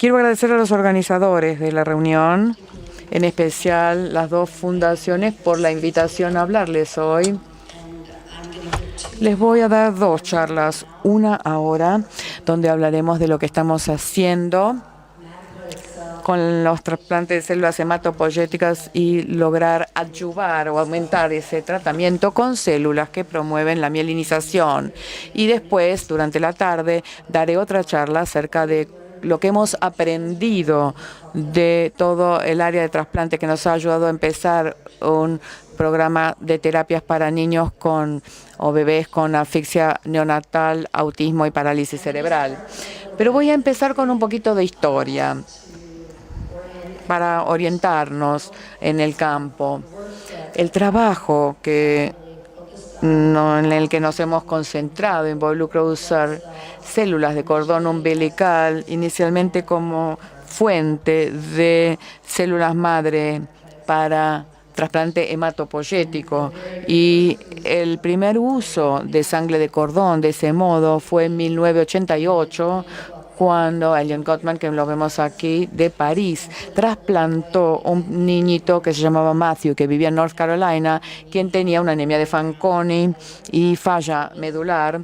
Quiero agradecer a los organizadores de la reunión, en especial las dos fundaciones, por la invitación a hablarles hoy. Les voy a dar dos charlas, una ahora, donde hablaremos de lo que estamos haciendo con los trasplantes de células hematopoyéticas y lograr adyuvar o aumentar ese tratamiento con células que promueven la mielinización. Y después, durante la tarde, daré otra charla acerca de lo que hemos aprendido de todo el área de trasplante que nos ha ayudado a empezar un programa de terapias para niños o bebés con asfixia neonatal, autismo y parálisis cerebral. Pero voy a empezar con un poquito de historia para orientarnos en el campo. El trabajo en el que nos hemos concentrado involucra usar células de cordón umbilical inicialmente como fuente de células madre para trasplante hematopoyético, y el primer uso de sangre de cordón de ese modo fue en 1988, cuando Elion Gottman, que lo vemos aquí, de París, trasplantó un niñito que se llamaba Matthew, que vivía en North Carolina, quien tenía una anemia de Fanconi y falla medular,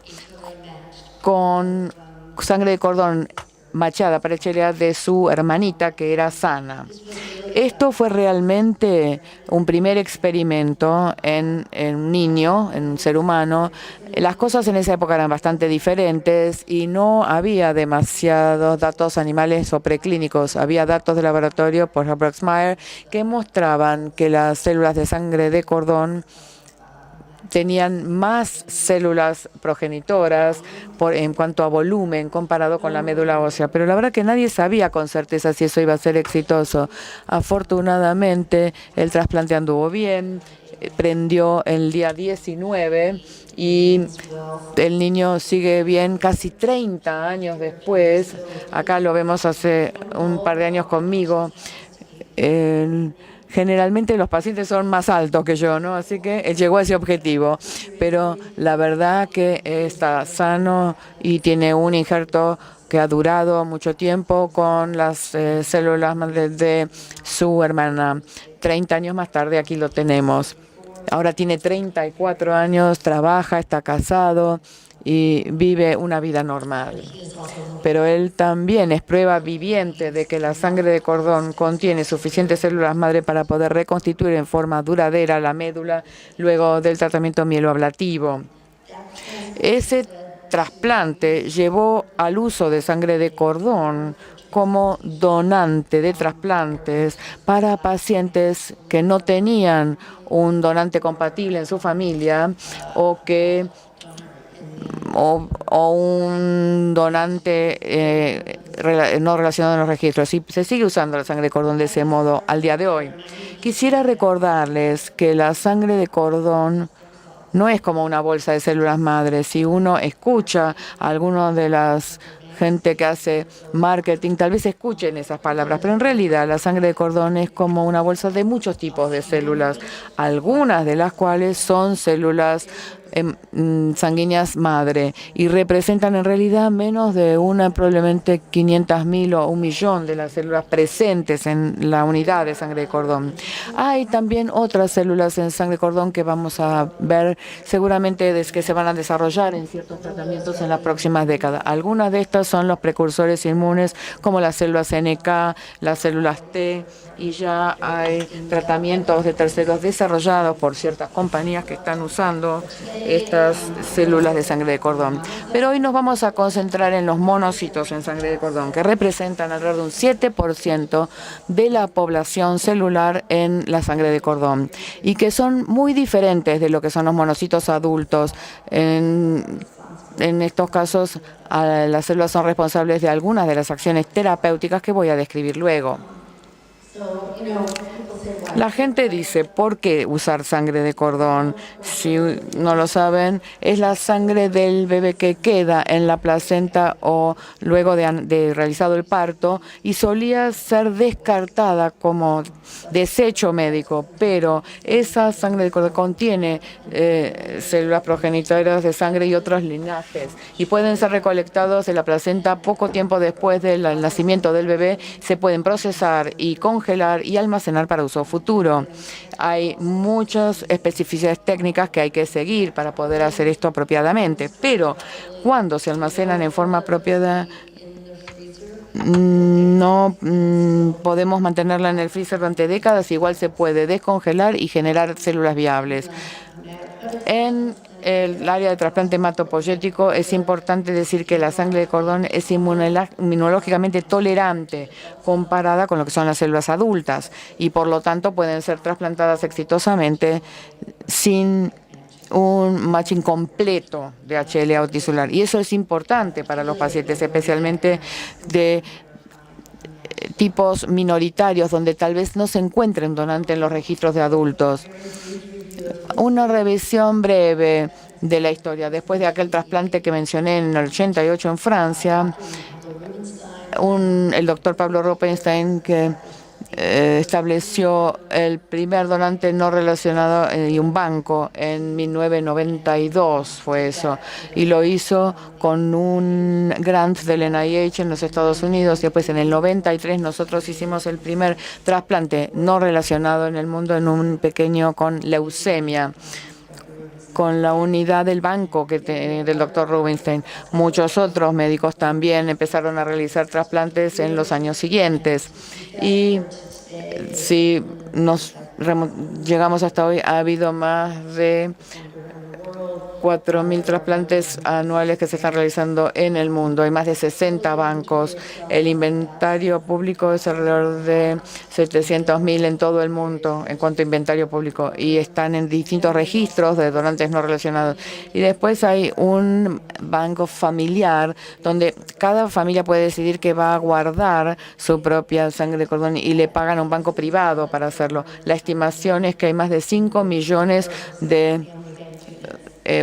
con sangre de cordón machada para HLA de su hermanita, que era sana. Esto fue realmente un primer experimento en un niño, en un ser humano. Las cosas en esa época eran bastante diferentes y no había demasiados datos animales o preclínicos. Había datos de laboratorio por Brooks-Meyer que mostraban que las células de sangre de cordón tenían más células progenitoras en cuanto a volumen comparado con la médula ósea, pero la verdad que nadie sabía con certeza si eso iba a ser exitoso. Afortunadamente, el trasplante anduvo bien, prendió el día 19 y el niño sigue bien casi 30 años después. Acá lo vemos hace un par de años conmigo. Generalmente los pacientes son más altos que yo, ¿no? Así que él llegó a ese objetivo. Pero la verdad que está sano y tiene un injerto que ha durado mucho tiempo con las células de su hermana. 30 años más tarde aquí lo tenemos. Ahora tiene 34 años, trabaja, está casado y vive una vida normal. Pero él también es prueba viviente de que la sangre de cordón contiene suficientes células madre para poder reconstituir en forma duradera la médula luego del tratamiento mieloablativo. Ese trasplante llevó al uso de sangre de cordón como donante de trasplantes para pacientes que no tenían un donante compatible en su familia o un donante no relacionado en los registros. Y se sigue usando la sangre de cordón de ese modo al día de hoy. Quisiera recordarles que la sangre de cordón no es como una bolsa de células madre. Si uno escucha a algunos de las gente que hace marketing, tal vez escuchen esas palabras, pero en realidad la sangre de cordón es como una bolsa de muchos tipos de células, algunas de las cuales son células sanguíneas madre y representan en realidad menos de probablemente 500.000 o 1.000.000 de las células presentes en la unidad de sangre de cordón. Hay también otras células en sangre de cordón que vamos a ver seguramente que se van a desarrollar en ciertos tratamientos en las próximas décadas. Algunas de estas son los precursores inmunes como las células NK, las células T, y ya hay tratamientos de terceros desarrollados por ciertas compañías que están usando estas células de sangre de cordón. Pero hoy nos vamos a concentrar en los monocitos en sangre de cordón, que representan alrededor de un 7% de la población celular en la sangre de cordón y que son muy diferentes de lo que son los monocitos adultos. En estos casos, las células son responsables de algunas de las acciones terapéuticas que voy a describir luego. La gente dice, ¿por qué usar sangre de cordón? Si no lo saben, es la sangre del bebé que queda en la placenta o luego de realizado el parto y solía ser descartada como desecho médico, pero esa sangre de cordón contiene células progenitoras de sangre y otros linajes y pueden ser recolectados en la placenta poco tiempo después del nacimiento del bebé. Se pueden procesar y congelar y almacenar para uso futuro. Hay muchas especificidades técnicas que hay que seguir para poder hacer esto apropiadamente, pero cuando se almacenan en forma apropiada, no podemos mantenerla en el freezer durante décadas. Igual se puede descongelar y generar células viables. En el área de trasplante hematopoyético es importante decir que la sangre de cordón es inmunológicamente tolerante comparada con lo que son las células adultas y por lo tanto pueden ser trasplantadas exitosamente sin un matching completo de HLA o tisular. Y eso es importante para los pacientes, especialmente de tipos minoritarios donde tal vez no se encuentre un donante en los registros de adultos. Una revisión breve de la historia. Después de aquel trasplante que mencioné en el 88 en Francia, el doctor Pablo Rubinstein, que estableció el primer donante no relacionado y un banco en 1992 fue eso, y lo hizo con un grant del NIH en los Estados Unidos. Y después en el 93 nosotros hicimos el primer trasplante no relacionado en el mundo en un pequeño con leucemia, con la unidad del banco del doctor Rubinstein. Muchos otros médicos también empezaron a realizar trasplantes en los años siguientes. Y si llegamos hasta hoy, ha habido más de 4.000 trasplantes anuales que se están realizando en el mundo. Hay más de 60 bancos. El inventario público es alrededor de 700.000 en todo el mundo en cuanto a inventario público y están en distintos registros de donantes no relacionados. Y después hay un banco familiar donde cada familia puede decidir que va a guardar su propia sangre de cordón y le pagan a un banco privado para hacerlo. La estimación es que hay más de 5 millones de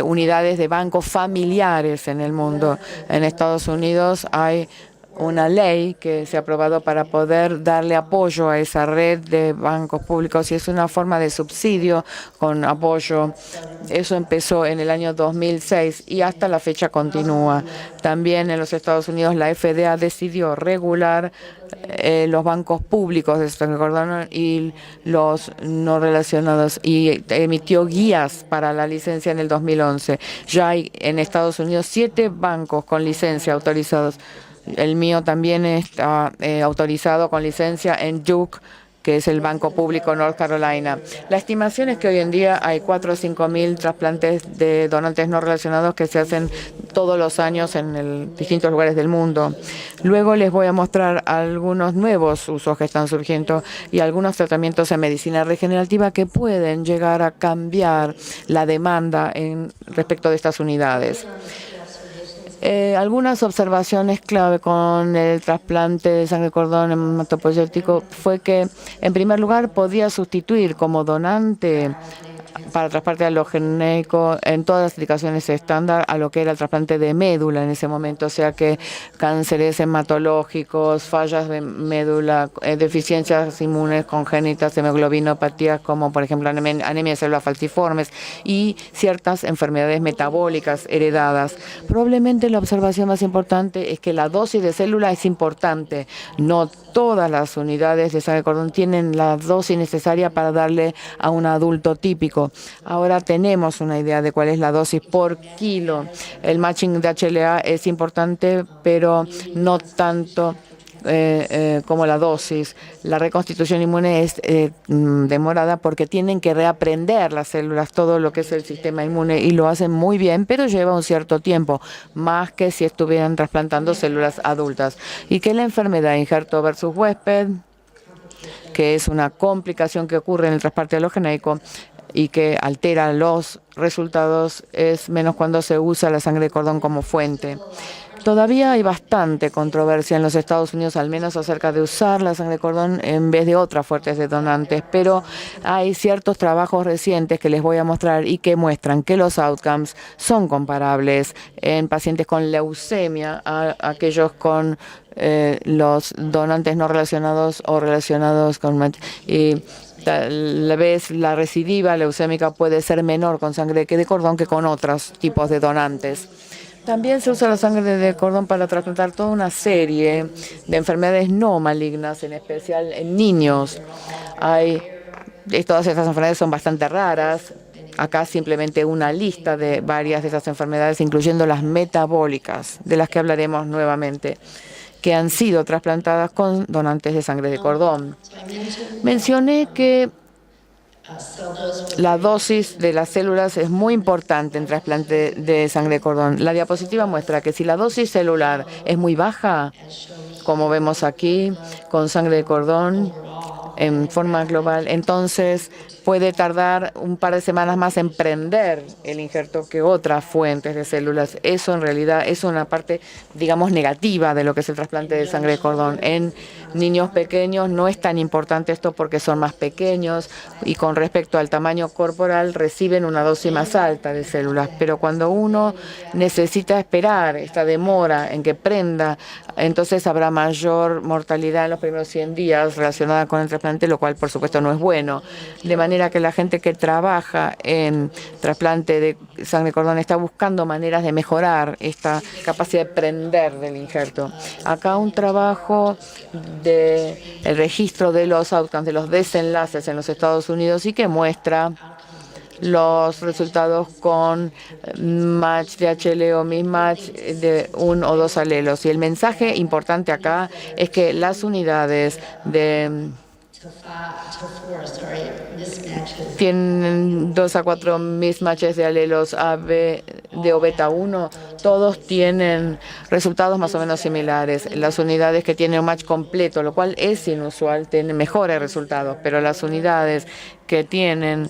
unidades de bancos familiares en el mundo. En Estados Unidos hay una ley que se ha aprobado para poder darle apoyo a esa red de bancos públicos y es una forma de subsidio con apoyo. Eso empezó en el año 2006 y hasta la fecha continúa. También en los Estados Unidos la FDA decidió regular los bancos públicos de sangre de cordón y los no relacionados y emitió guías para la licencia en el 2011. Ya hay en Estados Unidos 7 bancos con licencia autorizados. El mío también está autorizado con licencia en Duke, que es el Banco Público North Carolina. La estimación es que hoy en día hay 4 o 5 mil trasplantes de donantes no relacionados que se hacen todos los años en distintos lugares del mundo. Luego les voy a mostrar algunos nuevos usos que están surgiendo y algunos tratamientos en medicina regenerativa que pueden llegar a cambiar la demanda respecto de estas unidades. Algunas observaciones clave con el trasplante de sangre de cordón hematopoyético fue que, en primer lugar, podía sustituir como donante para trasplante allogeneico en todas las indicaciones estándar a lo que era el trasplante de médula en ese momento, o sea que cánceres hematológicos, fallas de médula, deficiencias inmunes congénitas, hemoglobinopatías como por ejemplo anemia de células falciformes y ciertas enfermedades metabólicas heredadas. Probablemente la observación más importante es que la dosis de célula es importante. No todas las unidades de sangre de cordón tienen la dosis necesaria para darle a un adulto típico. Ahora tenemos una idea de cuál es la dosis por kilo. El matching de HLA es importante, pero no tanto como la dosis. La reconstitución inmune es demorada porque tienen que reaprender las células todo lo que es el sistema inmune y lo hacen muy bien, pero lleva un cierto tiempo, más que si estuvieran trasplantando células adultas. Y que la enfermedad injerto versus huésped, que es una complicación que ocurre en el trasplante allogeneico, y que altera los resultados es menos cuando se usa la sangre de cordón como fuente. Todavía hay bastante controversia en los Estados Unidos, al menos acerca de usar la sangre de cordón en vez de otras fuentes de donantes, pero hay ciertos trabajos recientes que les voy a mostrar y que muestran que los outcomes son comparables en pacientes con leucemia a aquellos con los donantes no relacionados o relacionados con... Tal vez la recidiva leucémica puede ser menor con sangre de cordón que con otros tipos de donantes. También se usa la sangre de cordón para tratar toda una serie de enfermedades no malignas, en especial en niños. Todas estas enfermedades son bastante raras. Acá simplemente una lista de varias de esas enfermedades, incluyendo las metabólicas, de las que hablaremos nuevamente, que han sido trasplantadas con donantes de sangre de cordón. Mencioné que la dosis de las células es muy importante en trasplante de sangre de cordón. La diapositiva muestra que si la dosis celular es muy baja, como vemos aquí, con sangre de cordón en forma global, entonces puede tardar un par de semanas más en prender el injerto que otras fuentes de células. Eso en realidad es una parte, digamos, negativa de lo que es el trasplante de sangre de cordón. En niños pequeños no es tan importante esto porque son más pequeños y con respecto al tamaño corporal reciben una dosis más alta de células. Pero cuando uno necesita esperar esta demora en que prenda, entonces habrá mayor mortalidad en los primeros 100 días relacionada con el trasplante, lo cual por supuesto no es bueno. De manera que la gente que trabaja en trasplante de sangre de cordón está buscando maneras de mejorar esta capacidad de prender del injerto. Acá un trabajo del registro de los outcomes, de los desenlaces en los Estados Unidos y que muestra los resultados con match de HL o mismatch de 1 o 2 alelos. Y el mensaje importante acá es que las unidades tienen 2 a 4 mismatches de alelos AB de O beta 1, todos tienen resultados más o menos similares. Las unidades que tienen un match completo, lo cual es inusual, tienen mejores resultados, pero las unidades que tienen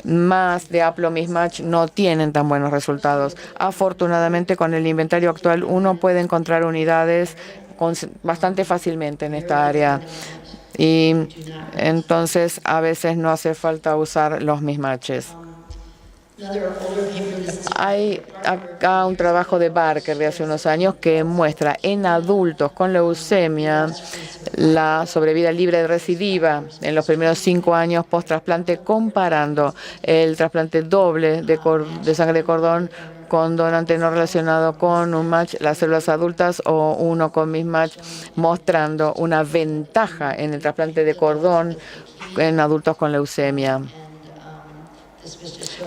más de haplo mismatch no tienen tan buenos resultados. Afortunadamente, con el inventario actual, uno puede encontrar unidades bastante fácilmente en esta área. Y entonces a veces no hace falta usar los mismatches. Hay acá un trabajo de Barker de hace unos años que muestra en adultos con leucemia la sobrevida libre de recidiva en los primeros 5 años post-trasplante, comparando el trasplante doble de sangre de cordón con donante no relacionado con un match, las células adultas, o uno con mismatch, mostrando una ventaja en el trasplante de cordón en adultos con leucemia.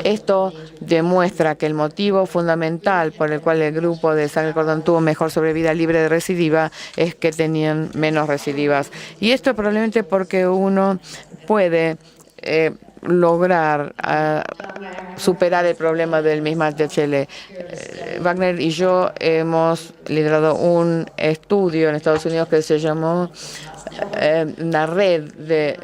Esto demuestra que el motivo fundamental por el cual el grupo de sangre de cordón tuvo mejor sobrevida libre de recidiva es que tenían menos recidivas. Y esto probablemente porque uno puede lograr superar el problema del mismatch de HL. Wagner y yo hemos liderado un estudio en Estados Unidos que se llamó una red de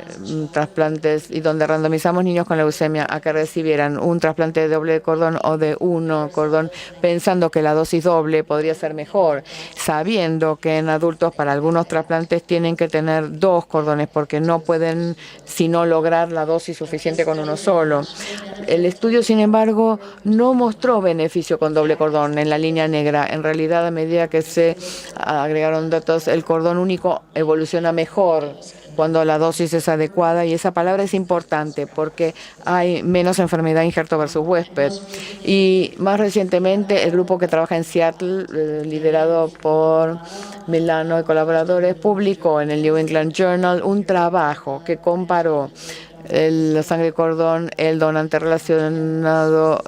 trasplantes y donde randomizamos niños con leucemia a que recibieran un trasplante de doble cordón o de uno cordón, pensando que la dosis doble podría ser mejor, sabiendo que en adultos para algunos trasplantes tienen que tener 2 cordones porque no pueden sino lograr la dosis suficiente con uno solo. El estudio, sin embargo, no mostró beneficio con doble cordón en la línea negra. En realidad, a medida que se agregaron datos, el cordón único evoluciona mejor cuando la dosis es adecuada, y esa palabra es importante porque hay menos enfermedad injerto versus huésped. Y más recientemente, el grupo que trabaja en Seattle, liderado por Milano y colaboradores, publicó en el New England Journal un trabajo que comparó la sangre de cordón, el donante relacionado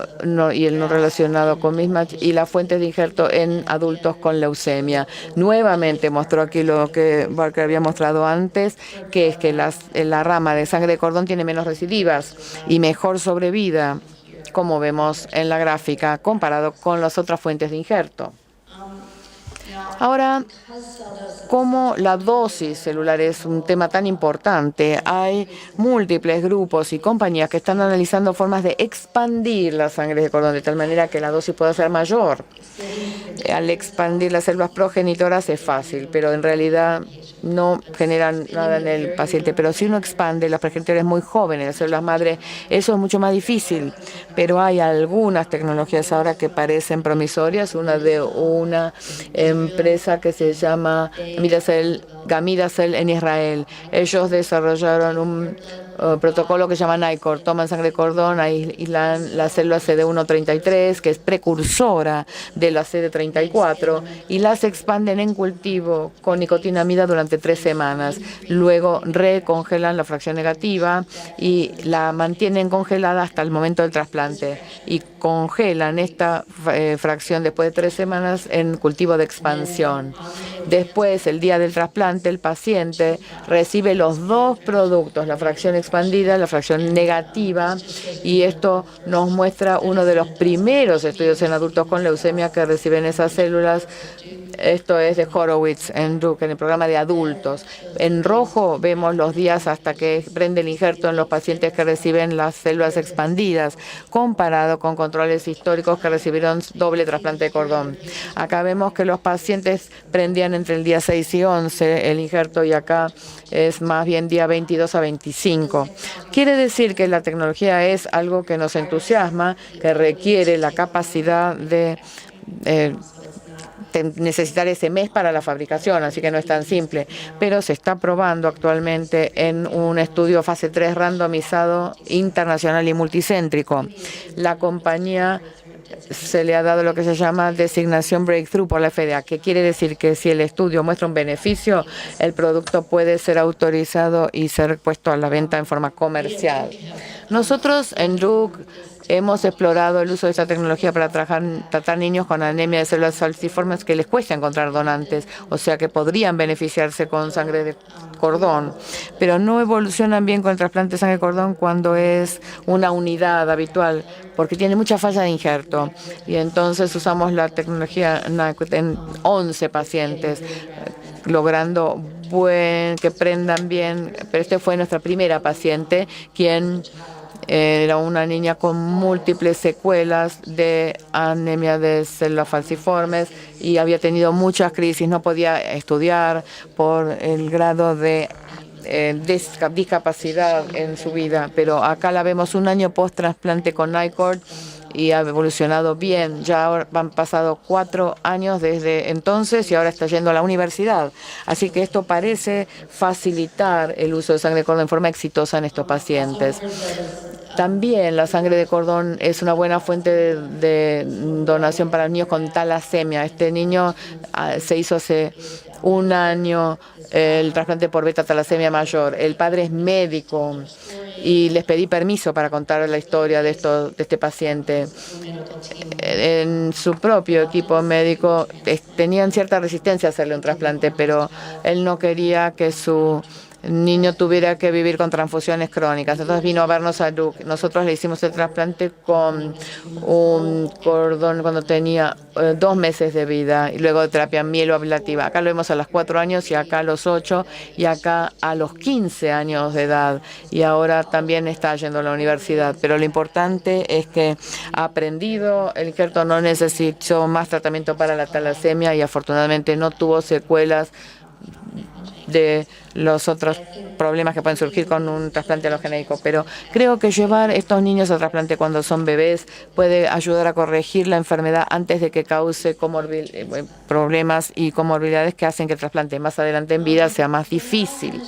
y el no relacionado con mismatch y las fuentes de injerto en adultos con leucemia. Nuevamente mostró aquí lo que Barker había mostrado antes, que es que la rama de sangre de cordón tiene menos recidivas y mejor sobrevida, como vemos en la gráfica, comparado con las otras fuentes de injerto. Ahora, como la dosis celular es un tema tan importante, hay múltiples grupos y compañías que están analizando formas de expandir las sangres de cordón de tal manera que la dosis pueda ser mayor. Al expandir las células progenitoras es fácil, pero en realidad no generan nada en el paciente. Pero si uno expande las progenitores muy jóvenes, las células madre, eso es mucho más difícil. Pero hay algunas tecnologías ahora que parecen promisorias. Una de una empresa que se llama Gamida Cell en Israel. Ellos desarrollaron un protocolo que se llama NiCord. Toman sangre de cordón, aíslan la célula CD133, que es precursora de la CD34, y las expanden en cultivo con nicotinamida durante 3 semanas. Luego recongelan la fracción negativa y la mantienen congelada hasta el momento del trasplante. Y congelan esta fracción después de 3 semanas en cultivo de expansión. Después, el día del trasplante, el paciente recibe los dos productos, la fracción expandida, la fracción negativa, y esto nos muestra uno de los primeros estudios en adultos con leucemia que reciben esas células. Esto es de Horowitz en Duke, en el programa de adultos. En rojo vemos los días hasta que prende el injerto en los pacientes que reciben las células expandidas, comparado con controles históricos que recibieron doble trasplante de cordón. Acá vemos que los pacientes prendían entre el día 6 y 11 el injerto, y acá es más bien día 22 a 25. Quiere decir que la tecnología es algo que nos entusiasma, que requiere la capacidad de necesitar ese mes para la fabricación, así que no es tan simple, pero se está probando actualmente en un estudio fase 3 randomizado internacional y multicéntrico. La compañía se le ha dado lo que se llama designación breakthrough por la FDA, que quiere decir que si el estudio muestra un beneficio, el producto puede ser autorizado y ser puesto a la venta en forma comercial. Nosotros en Duke hemos explorado el uso de esta tecnología para tratar niños con anemia de células falciformes que les cuesta encontrar donantes, o sea que podrían beneficiarse con sangre de cordón, pero no evolucionan bien con el trasplante de sangre de cordón cuando es una unidad habitual, porque tiene mucha falla de injerto. Y entonces usamos la tecnología en 11 pacientes, logrando que prendan bien. Pero este fue nuestra primera paciente, quien era una niña con múltiples secuelas de anemia de células falciformes y había tenido muchas crisis, no podía estudiar por el grado de discapacidad en su vida. Pero acá la vemos un año post-trasplante con NiCord y ha evolucionado bien. Ya han pasado 4 años desde entonces y ahora está yendo a la universidad. Así que esto parece facilitar el uso de sangre de cordón en forma exitosa en estos pacientes. También la sangre de cordón es una buena fuente de donación para niños con talasemia. Este niño se hizo hace un año el trasplante por beta talasemia mayor. El padre es médico y les pedí permiso para contar la historia de este paciente. En su propio equipo médico tenían cierta resistencia a hacerle un trasplante, pero él no quería que su niño tuviera que vivir con transfusiones crónicas. Entonces vino a vernos a Duke. Nosotros le hicimos el trasplante con un cordón cuando tenía 2 meses de vida y luego de terapia mieloablativa. Acá lo vemos a los 4 años y acá a los 8 y acá a los 15 años de edad. Y ahora también está yendo a la universidad. Pero lo importante es que ha aprendido, el injerto no necesitó más tratamiento para la talasemia y afortunadamente no tuvo secuelas de los otros problemas que pueden surgir con un trasplante allogeneico. Pero creo que llevar estos niños a trasplante cuando son bebés puede ayudar a corregir la enfermedad antes de que cause problemas y comorbilidades que hacen que el trasplante más adelante en vida sea más difícil.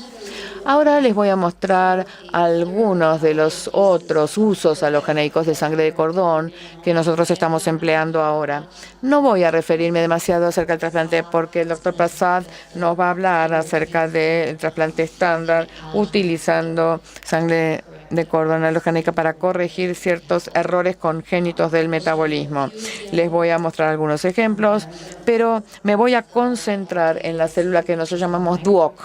Ahora les voy a mostrar algunos de los otros usos allogeneicos de sangre de cordón que nosotros estamos empleando ahora. No voy a referirme demasiado acerca del trasplante porque el doctor Prasad nos va a hablar acerca del trasplante estándar utilizando sangre de cordón allogeneica para corregir ciertos errores congénitos del metabolismo. Les voy a mostrar algunos ejemplos, pero me voy a concentrar en la célula que nosotros llamamos DUOC,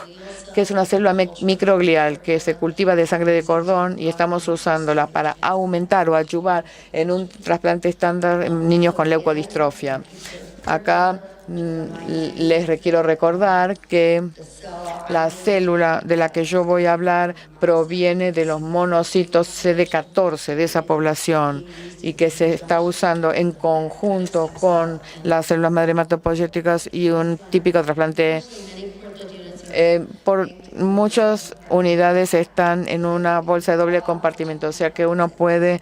que es una célula microglial que se cultiva de sangre de cordón y estamos usándola para aumentar o ayudar en un trasplante estándar en niños con leucodistrofia. Acá les quiero recordar que la célula de la que yo voy a hablar proviene de los monocitos CD14 de esa población y que se está usando en conjunto con las células madre hematopoyéticas y un típico trasplante. Por muchas unidades están en una bolsa de doble compartimento, o sea que uno puede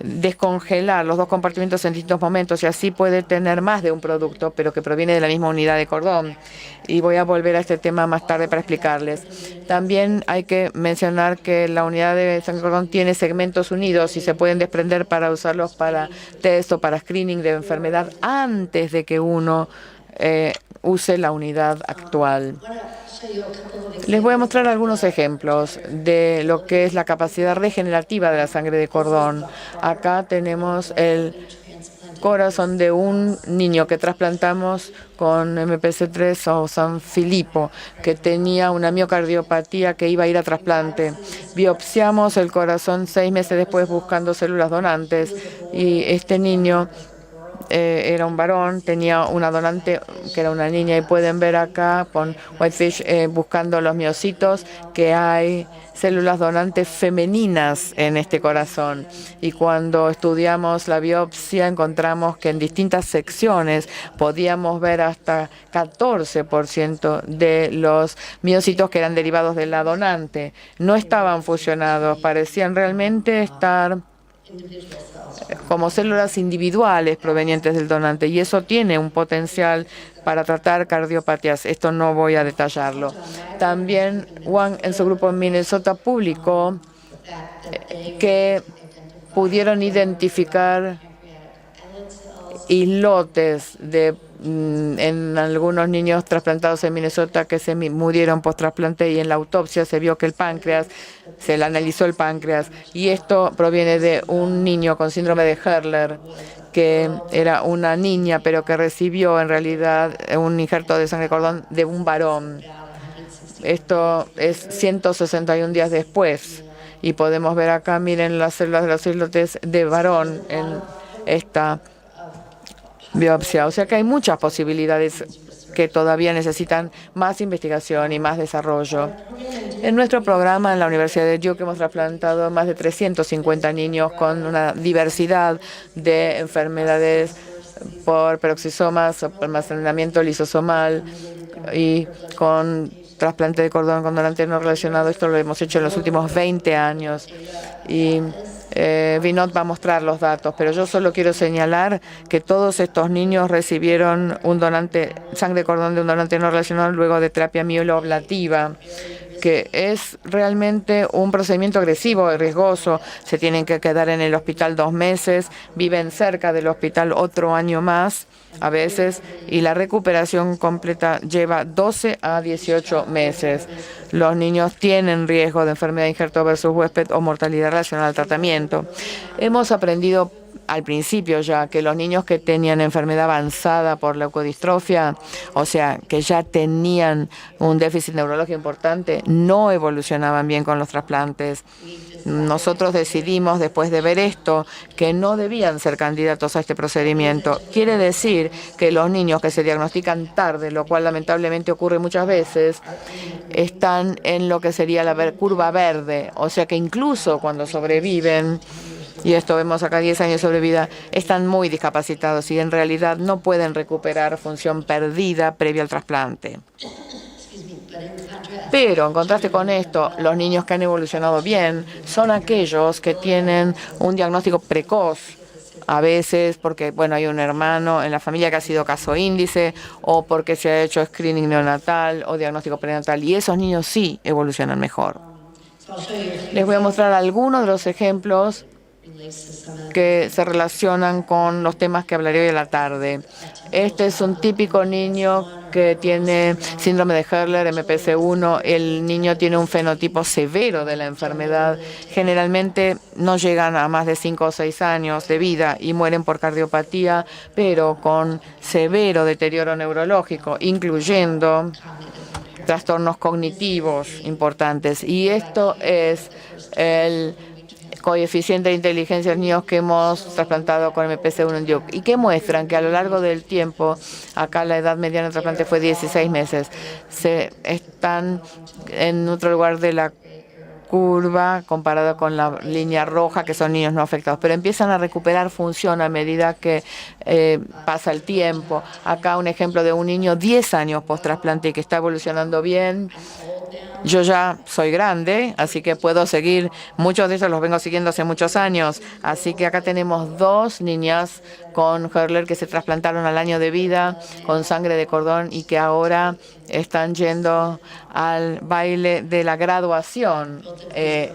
descongelar los dos compartimentos en distintos momentos y así puede tener más de un producto, pero que proviene de la misma unidad de cordón. Y voy a volver a este tema más tarde para explicarles. También hay que mencionar que la unidad de sangre de cordón tiene segmentos unidos y se pueden desprender para usarlos para test o para screening de enfermedad antes de que uno use la unidad actual. Les voy a mostrar algunos ejemplos de lo que es la capacidad regenerativa de la sangre de cordón. Acá tenemos el corazón de un niño que trasplantamos con MPC3 o San Filipo, que tenía una miocardiopatía que iba a ir a trasplante. Biopsiamos el corazón 6 meses después buscando células donantes y este niño era un varón, tenía una donante que era una niña y pueden ver acá con Whitefish buscando los miocitos que hay células donantes femeninas en este corazón. Y cuando estudiamos la biopsia encontramos que en distintas secciones podíamos ver hasta 14% de los miocitos que eran derivados de la donante. No estaban fusionados, parecían realmente estar como células individuales provenientes del donante y eso tiene un potencial para tratar cardiopatías. Esto no voy a detallarlo. También Wang en su grupo en Minnesota publicó que pudieron identificar islotes en algunos niños trasplantados en Minnesota que se murieron post-trasplante y en la autopsia se vio que se le analizó el páncreas y esto proviene de un niño con síndrome de Hurler que era una niña pero que recibió en realidad un injerto de sangre de cordón de un varón. Esto es 161 días después y podemos ver acá, miren las células de los islotes de varón en esta biopsia. O sea que hay muchas posibilidades que todavía necesitan más investigación y más desarrollo. En nuestro programa en la Universidad de Duke hemos trasplantado más de 350 niños con una diversidad de enfermedades por peroxisomas, por almacenamiento lisosomal y con trasplante de cordón con donante no relacionado. Esto lo hemos hecho en los últimos 20 años. Y Vinod va a mostrar los datos, pero yo solo quiero señalar que todos estos niños recibieron sangre de cordón de un donante no relacionado luego de terapia mieloablativa, que es realmente un procedimiento agresivo y riesgoso. Se tienen que quedar en el hospital 2 meses, viven cerca del hospital otro año más a veces, y la recuperación completa lleva 12 a 18 meses. Los niños tienen riesgo de enfermedad de injerto versus huésped o mortalidad relacionada al tratamiento. Hemos aprendido al principio ya que los niños que tenían enfermedad avanzada por leucodistrofia, o sea, que ya tenían un déficit neurológico importante, no evolucionaban bien con los trasplantes. Nosotros decidimos, después de ver esto, que no debían ser candidatos a este procedimiento. Quiere decir que los niños que se diagnostican tarde, lo cual lamentablemente ocurre muchas veces, están en lo que sería la curva verde, o sea que incluso cuando sobreviven, y esto vemos acá 10 años sobre vida, están muy discapacitados y en realidad no pueden recuperar función perdida previa al trasplante. Pero, en contraste con esto, los niños que han evolucionado bien son aquellos que tienen un diagnóstico precoz, a veces porque hay un hermano en la familia que ha sido caso índice o porque se ha hecho screening neonatal o diagnóstico prenatal, y esos niños sí evolucionan mejor. Les voy a mostrar algunos de los ejemplos que se relacionan con los temas que hablaré hoy a la tarde. Este es un típico niño que tiene síndrome de Hurler, MPC1. El niño tiene un fenotipo severo de la enfermedad. Generalmente no llegan a más de 5 o 6 años de vida y mueren por cardiopatía, pero con severo deterioro neurológico, incluyendo trastornos cognitivos importantes. Y esto es el coeficiente de inteligencia de niños que hemos trasplantado con MPC1 en Duke y que muestran que a lo largo del tiempo, acá la edad mediana de trasplante fue 16 meses, se están en otro lugar de la curva comparado con la línea roja, que son niños no afectados, pero empiezan a recuperar función a medida que pasa el tiempo. Acá un ejemplo de un niño 10 años post-trasplante que está evolucionando bien. Yo ya soy grande, así que puedo seguir. Muchos de esos los vengo siguiendo hace muchos años. Así que acá tenemos 2 niñas con Hurler que se trasplantaron al año de vida con sangre de cordón y que ahora están yendo al baile de la graduación.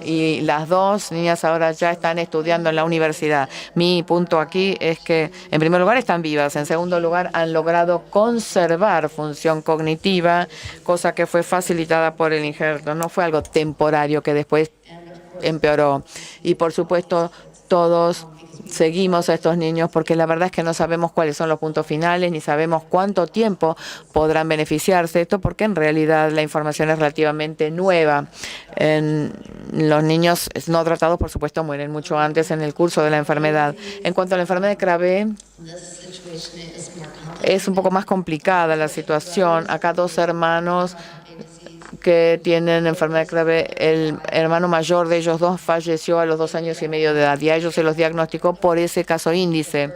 Y las 2 niñas ahora ya están estudiando en la universidad. Mi punto aquí es que, en primer lugar, están vivas. En segundo lugar, han logrado conservar función cognitiva, cosa que fue facilitada por el injerto. No fue algo temporario que después empeoró. Y, por supuesto, todos seguimos a estos niños porque la verdad es que no sabemos cuáles son los puntos finales ni sabemos cuánto tiempo podrán beneficiarse. Esto porque en realidad la información es relativamente nueva. Los niños no tratados, por supuesto, mueren mucho antes en el curso de la enfermedad. En cuanto a la enfermedad de Krabbe, es un poco más complicada la situación. Acá 2 hermanos que tienen enfermedad de Krabbe. El hermano mayor de ellos 2 falleció a los 2 años y medio de edad y a ellos se los diagnosticó por ese caso índice.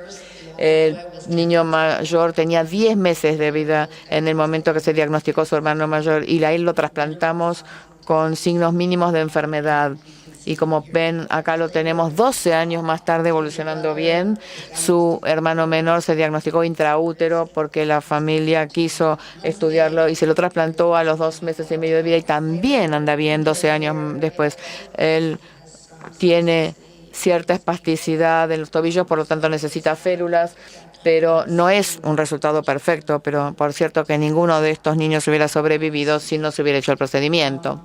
El niño mayor tenía 10 meses de vida en el momento que se diagnosticó su hermano mayor y a él lo trasplantamos con signos mínimos de enfermedad. Y como ven, acá lo tenemos 12 años más tarde evolucionando bien. Su hermano menor se diagnosticó intraútero porque la familia quiso estudiarlo y se lo trasplantó a los 2 meses y medio de vida y también anda bien 12 años después. Él tiene cierta espasticidad en los tobillos, por lo tanto necesita férulas, pero no es un resultado perfecto. Pero por cierto que ninguno de estos niños hubiera sobrevivido si no se hubiera hecho el procedimiento.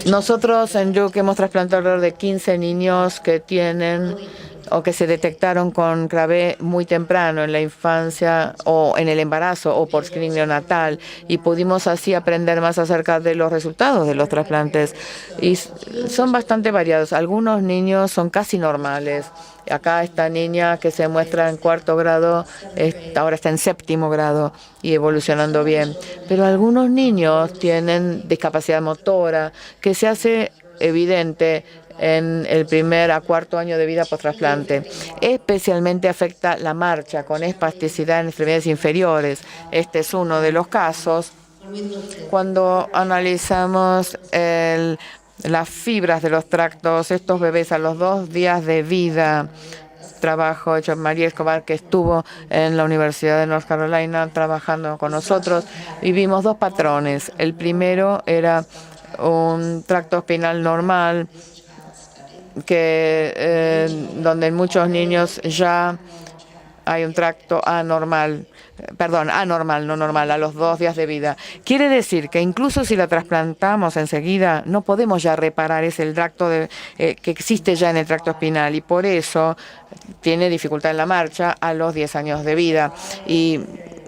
Nosotros en Duke hemos trasplantado alrededor de 15 niños que tienen o que se detectaron con Krabbe muy temprano en la infancia o en el embarazo o por screening neonatal y pudimos así aprender más acerca de los resultados de los trasplantes y son bastante variados. Algunos niños son casi normales. Acá esta niña que se muestra en 4º grado, ahora está en 7º grado y evolucionando bien. Pero algunos niños tienen discapacidad motora que se hace evidente en el 1er a 4º año de vida post-trasplante. Especialmente afecta la marcha con espasticidad en extremidades inferiores. Este es uno de los casos. Cuando analizamos las fibras de los tractos, estos bebés a los 2 días de vida, trabajo hecho María Escobar, que estuvo en la Universidad de North Carolina trabajando con nosotros, y vimos 2 patrones. El primero era un tracto espinal normal, donde en muchos niños ya hay un tracto anormal, no normal, a los 2 días de vida. Quiere decir que incluso si la trasplantamos enseguida, no podemos ya reparar el tracto que existe ya en el tracto espinal y por eso tiene dificultad en la marcha a los 10 años de vida. Y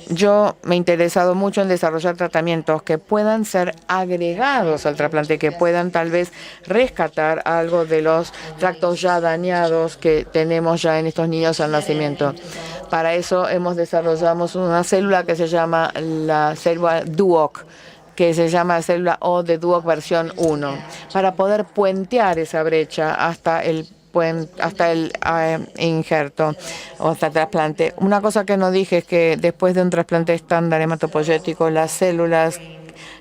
yo me he interesado mucho en desarrollar tratamientos que puedan ser agregados al trasplante, que puedan tal vez rescatar algo de los tractos ya dañados que tenemos ya en estos niños al nacimiento. Para eso hemos desarrollado una célula que se llama la célula DUOC, que se llama célula O de DUOC versión 1, para poder puentear esa brecha hasta el injerto o hasta el trasplante. Una cosa que no dije es que después de un trasplante estándar hematopoyético, las células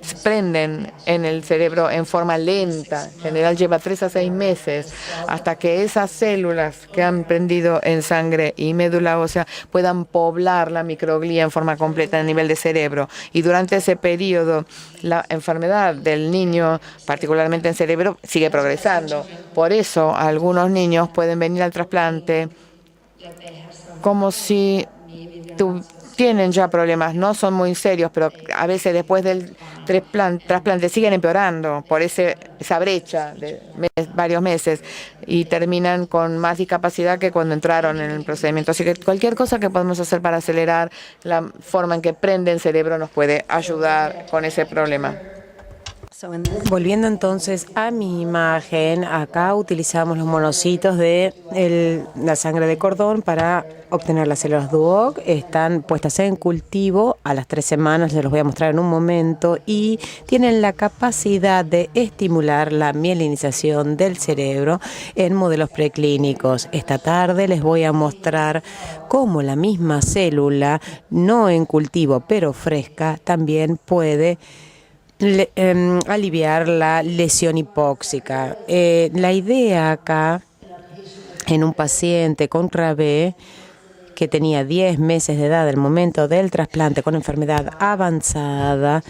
se prenden en el cerebro en forma lenta. En general lleva 3 a 6 meses hasta que esas células que han prendido en sangre y médula ósea puedan poblar la microglía en forma completa a nivel de cerebro. Y durante ese periodo, la enfermedad del niño, particularmente en cerebro, sigue progresando. Por eso, algunos niños pueden venir al trasplante como si tienen ya problemas, no son muy serios, pero a veces después del trasplante siguen empeorando por esa brecha de varios meses y terminan con más discapacidad que cuando entraron en el procedimiento. Así que cualquier cosa que podemos hacer para acelerar la forma en que prende el cerebro nos puede ayudar con ese problema. Volviendo entonces a mi imagen, acá utilizamos los monocitos de la sangre de cordón para obtener las células Duoc. Están puestas en cultivo a las 3 semanas, les los voy a mostrar en un momento, y tienen la capacidad de estimular la mielinización del cerebro en modelos preclínicos. Esta tarde les voy a mostrar cómo la misma célula, no en cultivo pero fresca, también puede aliviar la lesión hipóxica. La idea acá, en un paciente con Dravet que tenía 10 meses de edad al momento del trasplante con enfermedad avanzada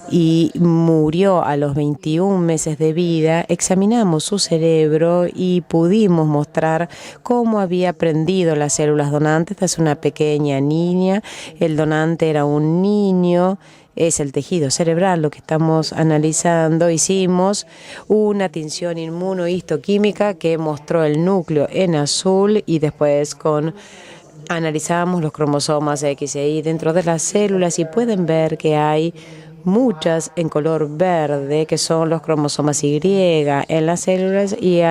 y murió a los 21 meses de vida, examinamos su cerebro y pudimos mostrar cómo había aprendido las células donantes. Esta es una pequeña niña, el donante era un niño. Es el tejido cerebral lo que estamos analizando. Hicimos una tinción inmunohistoquímica que mostró el núcleo en azul y después analizamos los cromosomas X e Y dentro de las células y pueden ver que hay muchas en color verde que son los cromosomas Y en las células y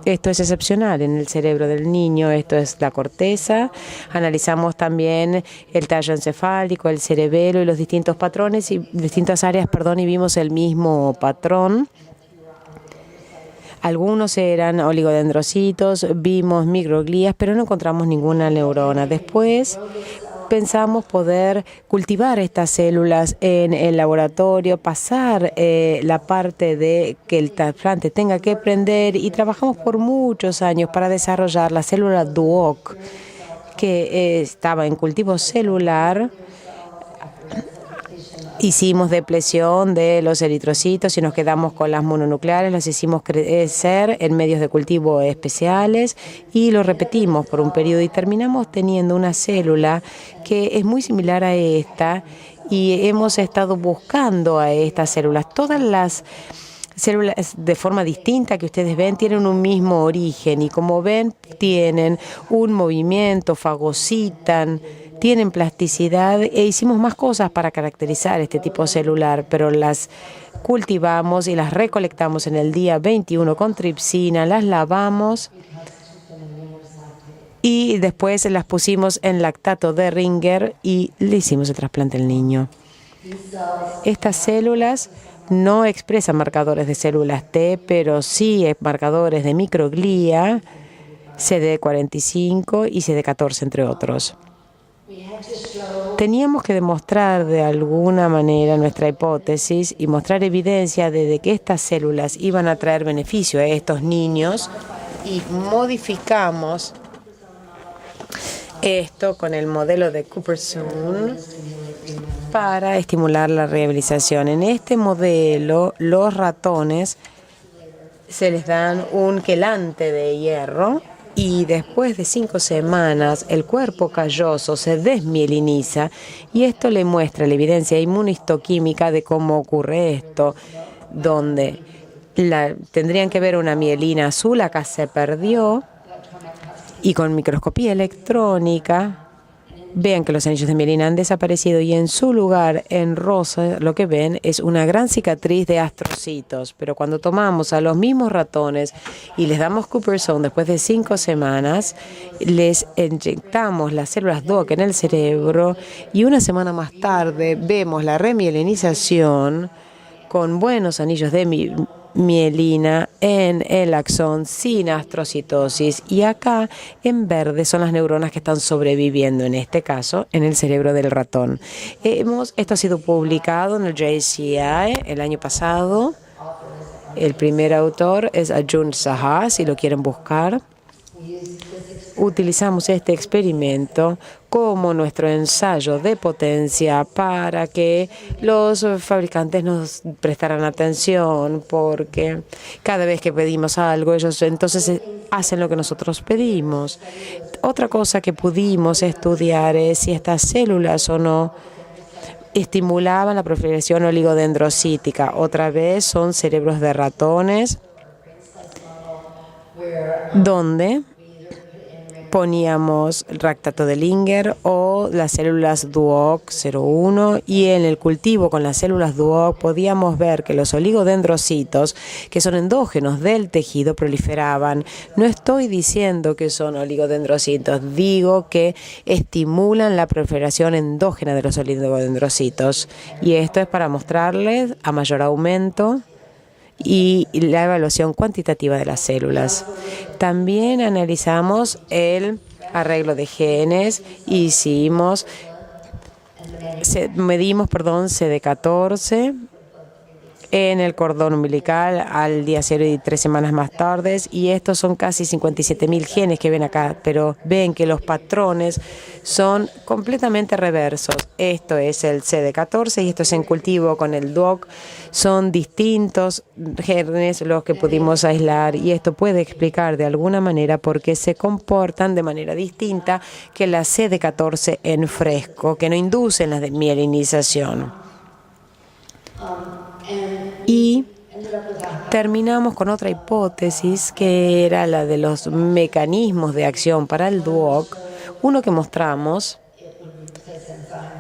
esto es excepcional en el cerebro del niño. Esto es la corteza. Analizamos también el tallo encefálico, el cerebelo y los distintos patrones y distintas áreas, y vimos el mismo patrón. Algunos eran oligodendrocitos, vimos microglías, pero no encontramos ninguna neurona. Después pensamos poder cultivar estas células en el laboratorio, pasar la parte de que el trasplante tenga que prender, y trabajamos por muchos años para desarrollar la célula Duoc, que estaba en cultivo celular. Hicimos depresión de los eritrocitos y nos quedamos con las mononucleares, las hicimos crecer en medios de cultivo especiales y lo repetimos por un periodo y terminamos teniendo una célula que es muy similar a esta, y hemos estado buscando a estas células. Todas las células de forma distinta que ustedes ven tienen un mismo origen y, como ven, tienen un movimiento, fagocitan, tienen plasticidad, e hicimos más cosas para caracterizar este tipo celular, pero las cultivamos y las recolectamos en el día 21 con tripsina, las lavamos y después las pusimos en lactato de Ringer y le hicimos el trasplante al niño. Estas células no expresan marcadores de células T, pero sí marcadores de microglía, CD45 y CD14, entre otros. Teníamos que demostrar de alguna manera nuestra hipótesis y mostrar evidencia de que estas células iban a traer beneficio a estos niños, y modificamos esto con el modelo de Cooper-Soon para estimular la rehabilitación. En este modelo, los ratones se les dan un quelante de hierro y después de 5 semanas el cuerpo calloso se desmieliniza, y esto le muestra la evidencia inmunohistoquímica de cómo ocurre esto, donde tendrían que ver una mielina azul, acá se perdió, y con microscopía electrónica vean que los anillos de mielina han desaparecido y en su lugar, en rosa, lo que ven es una gran cicatriz de astrocitos. Pero cuando tomamos a los mismos ratones y les damos Cooper-Soon después de 5 semanas, les inyectamos las células Duoc en el cerebro y una semana más tarde vemos la remielinización con buenos anillos de mielina en el axón sin astrocitosis, y acá en verde son las neuronas que están sobreviviendo, en este caso en el cerebro del ratón. Esto ha sido publicado en el JCI el año pasado. El primer autor es Arjun Saha, si lo quieren buscar. Utilizamos este experimento como nuestro ensayo de potencia para que los fabricantes nos prestaran atención, porque cada vez que pedimos algo, ellos entonces hacen lo que nosotros pedimos. Otra cosa que pudimos estudiar es si estas células o no estimulaban la proliferación oligodendrocítica. Otra vez son cerebros de ratones donde poníamos lactato de Linger o las células Duoc-01, y en el cultivo con las células Duoc podíamos ver que los oligodendrocitos, que son endógenos del tejido, proliferaban. No estoy diciendo que son oligodendrocitos, digo que estimulan la proliferación endógena de los oligodendrocitos, y esto es para mostrarles a mayor aumento y la evaluación cuantitativa de las células. También analizamos el arreglo de genes, medimos CD14 en el cordón umbilical al día 0 y 3 semanas más tarde, y estos son casi 57.000 genes que ven acá, pero ven que los patrones son completamente reversos. Esto es el CD14 y esto es en cultivo con el DOC. Son distintos genes los que pudimos aislar, y esto puede explicar de alguna manera por qué se comportan de manera distinta que la CD14 en fresco, que no inducen la desmielinización. Y terminamos con otra hipótesis, que era la de los mecanismos de acción para el DUOC. Uno que mostramos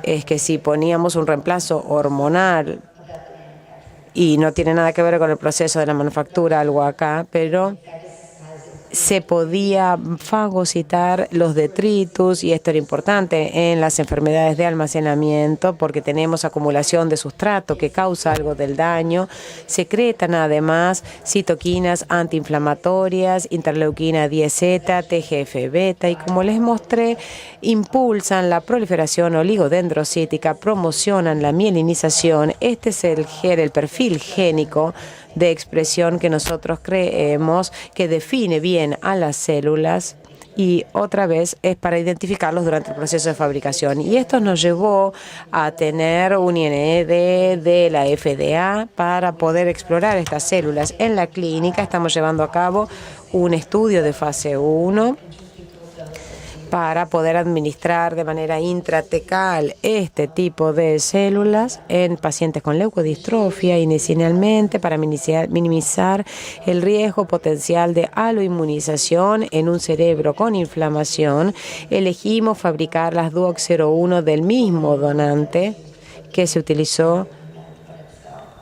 es que si poníamos un reemplazo hormonal, y no tiene nada que ver con el proceso de la manufactura, algo acá, pero se podía fagocitar los detritus, y esto era importante en las enfermedades de almacenamiento porque tenemos acumulación de sustrato que causa algo del daño. Secretan además citoquinas antiinflamatorias, interleuquina 10Z, TGF-beta, y como les mostré, impulsan la proliferación oligodendrocítica, promocionan la mielinización. Este es el perfil génico de expresión que nosotros creemos que define bien a las células, y otra vez es para identificarlos durante el proceso de fabricación. Y esto nos llevó a tener un IND de la FDA para poder explorar estas células en la clínica. Estamos llevando a cabo un estudio de fase 1 para poder administrar de manera intratecal este tipo de células en pacientes con leucodistrofia, inicialmente para minimizar el riesgo potencial de aloinmunización en un cerebro con inflamación. Elegimos fabricar las Duoc-01 del mismo donante que se utilizó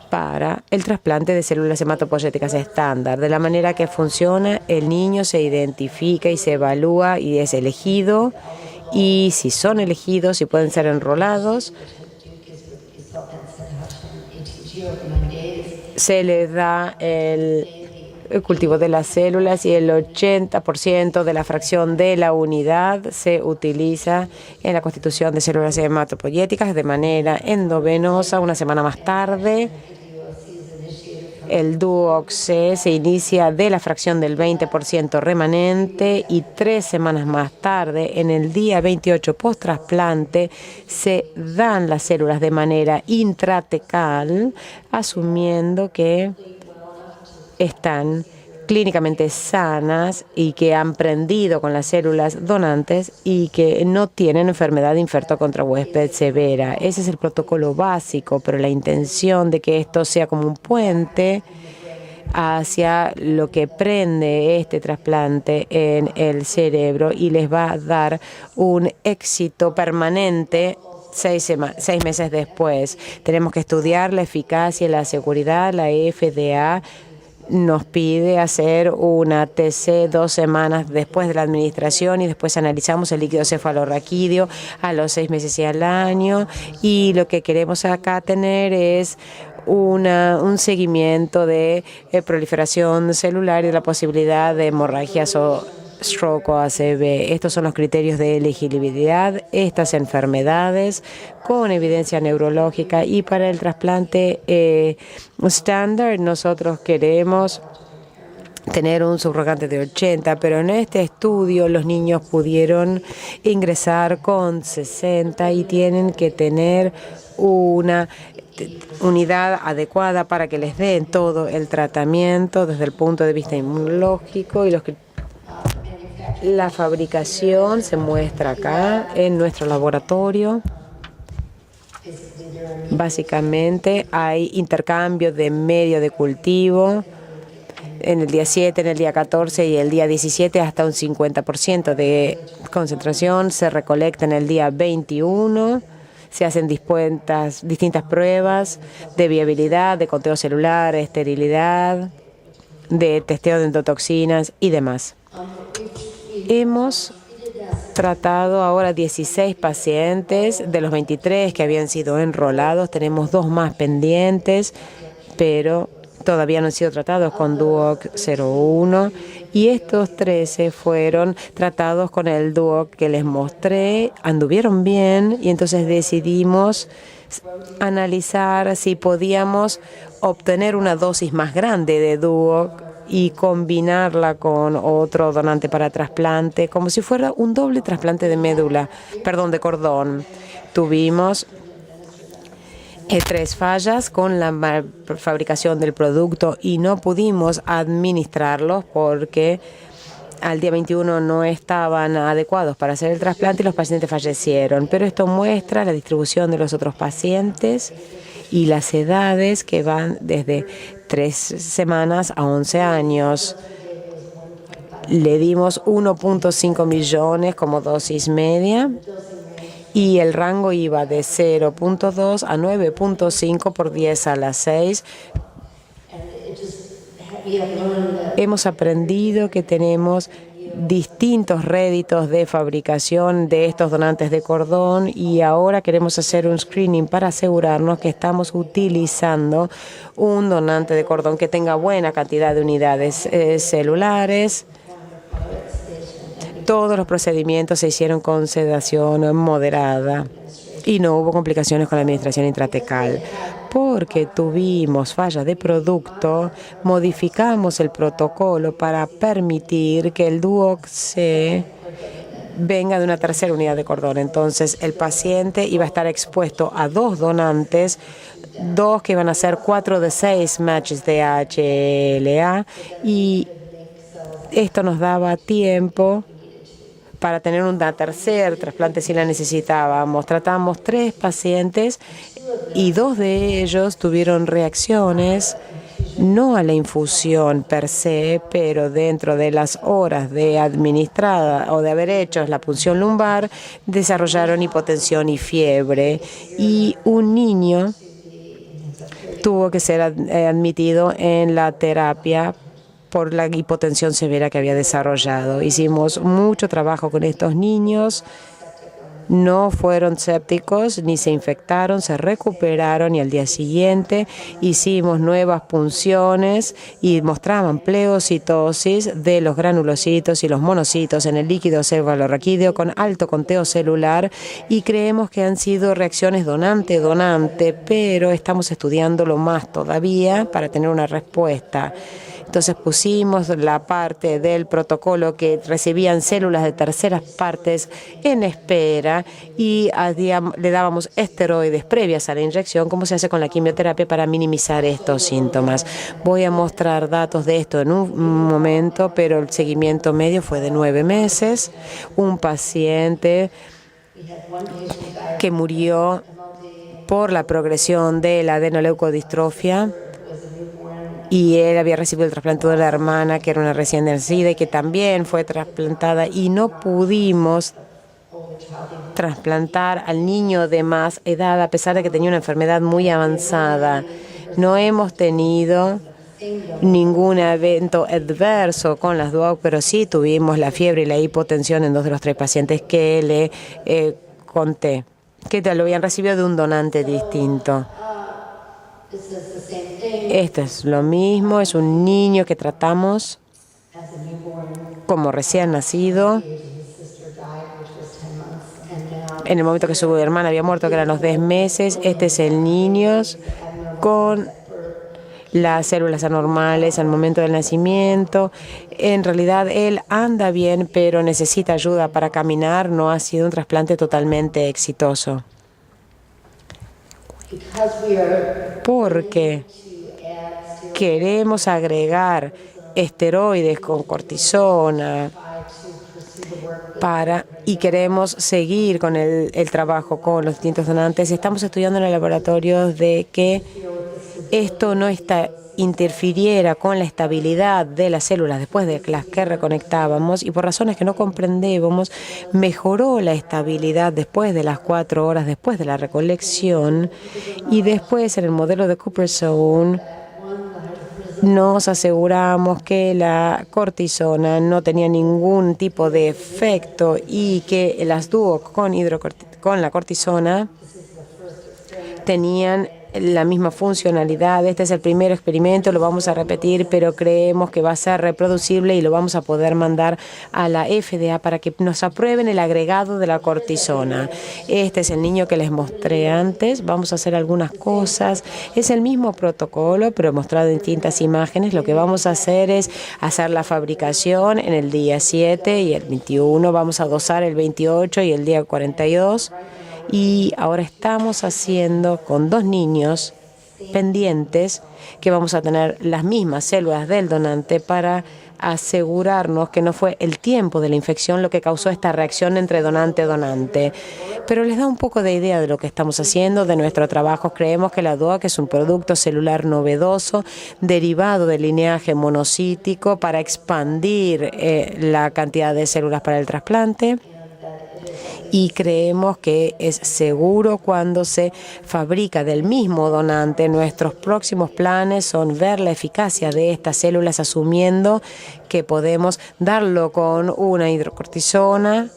para el trasplante de células hematopoyéticas estándar. De la manera que funciona, el niño se identifica y se evalúa y es elegido, y si son elegidos y pueden ser enrolados, se les da el cultivo de las células, y el 80% de la fracción de la unidad se utiliza en la constitución de células hematopoyéticas de manera endovenosa. Una semana más tarde, el DUOC-C se inicia de la fracción del 20% remanente, y 3 semanas más tarde, en el día 28 post-trasplante, se dan las células de manera intratecal, asumiendo que están clínicamente sanas y que han prendido con las células donantes y que no tienen enfermedad de infarto contra huésped severa. Ese es el protocolo básico, pero la intención de que esto sea como un puente hacia lo que prende este trasplante en el cerebro y les va a dar un éxito permanente 6 meses después. Tenemos que estudiar la eficacia y la seguridad. La FDA nos pide hacer una TC 2 semanas después de la administración, y después analizamos el líquido cefalorraquídeo a los 6 meses y al año, y lo que queremos acá tener es un seguimiento de proliferación celular y la posibilidad de hemorragias o stroke o ACV. Estos son los criterios de elegibilidad, estas enfermedades con evidencia neurológica, y para el trasplante estándar nosotros queremos tener un subrogante de 80, pero en este estudio los niños pudieron ingresar con 60 y tienen que tener una unidad adecuada para que les den todo el tratamiento desde el punto de vista inmunológico, y la fabricación se muestra acá en nuestro laboratorio. Básicamente hay intercambio de medio de cultivo en el día 7, en el día 14 y el día 17 hasta un 50% de concentración. Se recolecta en el día 21. Se hacen distintas pruebas de viabilidad, de conteo celular, esterilidad, de testeo de endotoxinas y demás. Hemos tratado ahora 16 pacientes de los 23 que habían sido enrolados. Tenemos 2 más pendientes, pero todavía no han sido tratados con Duoc 01, y estos 13 fueron tratados con el Duoc que les mostré, anduvieron bien, y entonces decidimos analizar si podíamos obtener una dosis más grande de Duoc y combinarla con otro donante para trasplante, como si fuera un doble trasplante de cordón. Tuvimos 3 fallas con la fabricación del producto y no pudimos administrarlos porque al día 21 no estaban adecuados para hacer el trasplante y los pacientes fallecieron. Pero esto muestra la distribución de los otros pacientes y las edades que van desde 3 semanas a 11 años. Le dimos 1.5 millones como dosis media. Y el rango iba de 0.2 a 9.5 por 10 a la 6. Hemos aprendido que tenemos distintos réditos de fabricación de estos donantes de cordón y ahora queremos hacer un screening para asegurarnos que estamos utilizando un donante de cordón que tenga buena cantidad de unidades celulares. Todos los procedimientos se hicieron con sedación moderada y no hubo complicaciones con la administración intratecal. Porque tuvimos falla de producto, modificamos el protocolo para permitir que el Duoc C venga de una tercera unidad de cordón. Entonces, el paciente iba a estar expuesto a 2 donantes, 2 que iban a ser 4 de 6 matches de HLA, y esto nos daba tiempo para tener un tercer trasplante si la necesitábamos. Tratamos 3 pacientes y 2 de ellos tuvieron reacciones, no a la infusión per se, pero dentro de las horas de administrada o de haber hecho la punción lumbar, desarrollaron hipotensión y fiebre. Y un niño tuvo que ser admitido en la terapia por la hipotensión severa que había desarrollado. Hicimos mucho trabajo con estos niños. No fueron sépticos ni se infectaron, se recuperaron y al día siguiente hicimos nuevas punciones y mostraban pleocitosis de los granulocitos y los monocitos en el líquido cefalorraquídeo con alto conteo celular, y creemos que han sido reacciones donante-donante, pero estamos estudiándolo más todavía para tener una respuesta. Entonces pusimos la parte del protocolo que recibían células de terceras partes en espera y le dábamos esteroides previas a la inyección, como se hace con la quimioterapia, para minimizar estos síntomas. Voy a mostrar datos de esto en un momento, pero el seguimiento medio fue de 9 meses. Un paciente que murió por la progresión de la adenoleucodistrofia, y él había recibido el trasplante de la hermana, que era una recién nacida y que también fue trasplantada, y no pudimos trasplantar al niño de más edad a pesar de que tenía una enfermedad muy avanzada. No hemos tenido ningún evento adverso con las Duoc, pero sí tuvimos la fiebre y la hipotensión en 2 de los 3 pacientes que le conté, que lo habían recibido de un donante distinto. Esto es lo mismo, es un niño que tratamos como recién nacido. En el momento que su hermana había muerto, que eran los 10 meses, este es el niño con las células anormales al momento del nacimiento. En realidad él anda bien, pero necesita ayuda para caminar. No ha sido un trasplante totalmente exitoso. Porque queremos agregar esteroides con cortisona y queremos seguir con el trabajo con los distintos donantes. Estamos estudiando en el laboratorio de que esto no está interfiriera con la estabilidad de las células después de las que reconectábamos, y por razones que no comprendíamos, mejoró la estabilidad después de las 4 horas después de la recolección. Y después, en el modelo de Cooperzone, nos aseguramos que la cortisona no tenía ningún tipo de efecto y que las dúo con la cortisona tenían la misma funcionalidad. Este es el primer experimento, lo vamos a repetir, pero creemos que va a ser reproducible y lo vamos a poder mandar a la FDA para que nos aprueben el agregado de la cortisona. Este es el niño que les mostré antes. Vamos a hacer algunas cosas. Es el mismo protocolo, pero mostrado en distintas imágenes. Lo que vamos a hacer es hacer la fabricación en el día 7 y el 21. Vamos a dosar el 28 y el día 42. Y ahora estamos haciendo con 2 niños pendientes que vamos a tener las mismas células del donante para asegurarnos que no fue el tiempo de la infección lo que causó esta reacción entre donante y donante. Pero les da un poco de idea de lo que estamos haciendo, de nuestro trabajo. Creemos que la DOAC es un producto celular novedoso derivado del lineaje monocítico para expandir la cantidad de células para el trasplante. Y creemos que es seguro cuando se fabrica del mismo donante. Nuestros próximos planes son ver la eficacia de estas células, asumiendo que podemos darlo con una hidrocortisona,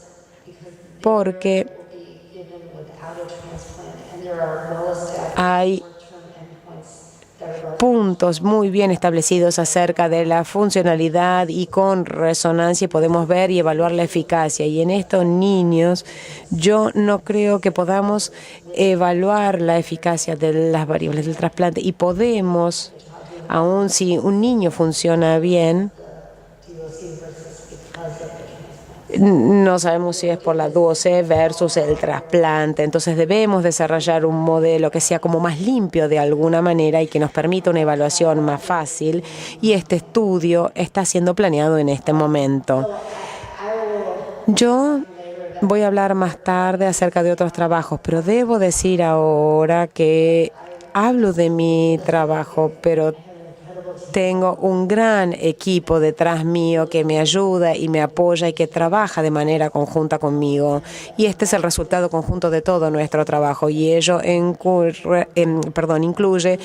porque hay puntos muy bien establecidos acerca de la funcionalidad y con resonancia podemos ver y evaluar la eficacia. Y en estos niños yo no creo que podamos evaluar la eficacia de las variables del trasplante, y podemos, aun si un niño funciona bien, no sabemos si es por la DUO-C versus el trasplante. Entonces debemos desarrollar un modelo que sea como más limpio de alguna manera y que nos permita una evaluación más fácil. Y este estudio está siendo planeado en este momento. Yo voy a hablar más tarde acerca de otros trabajos, pero debo decir ahora que hablo de mi trabajo, pero tengo un gran equipo detrás mío que me ayuda y me apoya y que trabaja de manera conjunta conmigo. Y este es el resultado conjunto de todo nuestro trabajo. Y ello incluye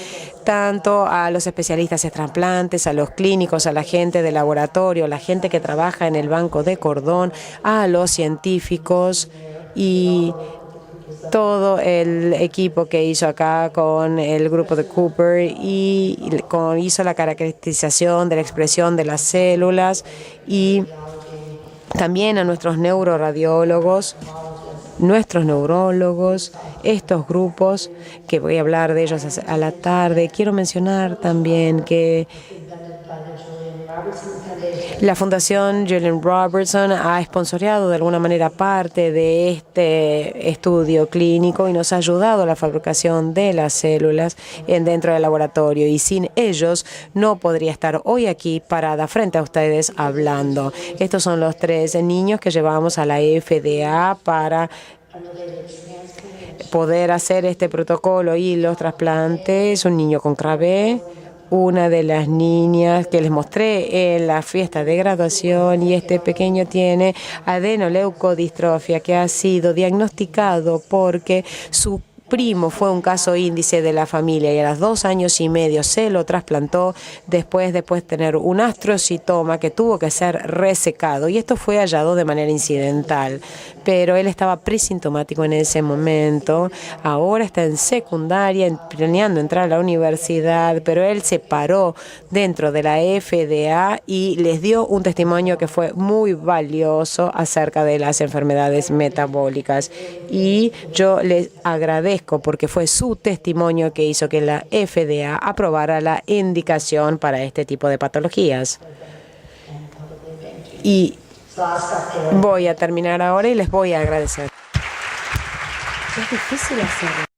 tanto a los especialistas en trasplantes, a los clínicos, a la gente de laboratorio, a la gente que trabaja en el banco de cordón, a los científicos y todo el equipo que hizo acá con el grupo de Cooper y hizo la caracterización de la expresión de las células, y también a nuestros neuroradiólogos, nuestros neurólogos, estos grupos que voy a hablar de ellos a la tarde. Quiero mencionar también que la Fundación Julian Robertson ha esponsoreado de alguna manera parte de este estudio clínico y nos ha ayudado a la fabricación de las células dentro del laboratorio. Y sin ellos no podría estar hoy aquí parada frente a ustedes hablando. Estos son los 3 niños que llevamos a la FDA para poder hacer este protocolo y los trasplantes. Un niño con Krabbe, una de las niñas que les mostré en la fiesta de graduación, y este pequeño tiene adenoleucodistrofia que ha sido diagnosticado porque su primo fue un caso índice de la familia y a los 2 años y medio se lo trasplantó después de tener un astrocitoma que tuvo que ser resecado, y esto fue hallado de manera incidental. Pero él estaba presintomático en ese momento. Ahora está en secundaria, planeando entrar a la universidad, pero él se paró dentro de la FDA y les dio un testimonio que fue muy valioso acerca de las enfermedades metabólicas. Y yo les agradezco porque fue su testimonio que hizo que la FDA aprobara la indicación para este tipo de patologías. Y voy a terminar ahora y les voy a agradecer. Es difícil hacerlo.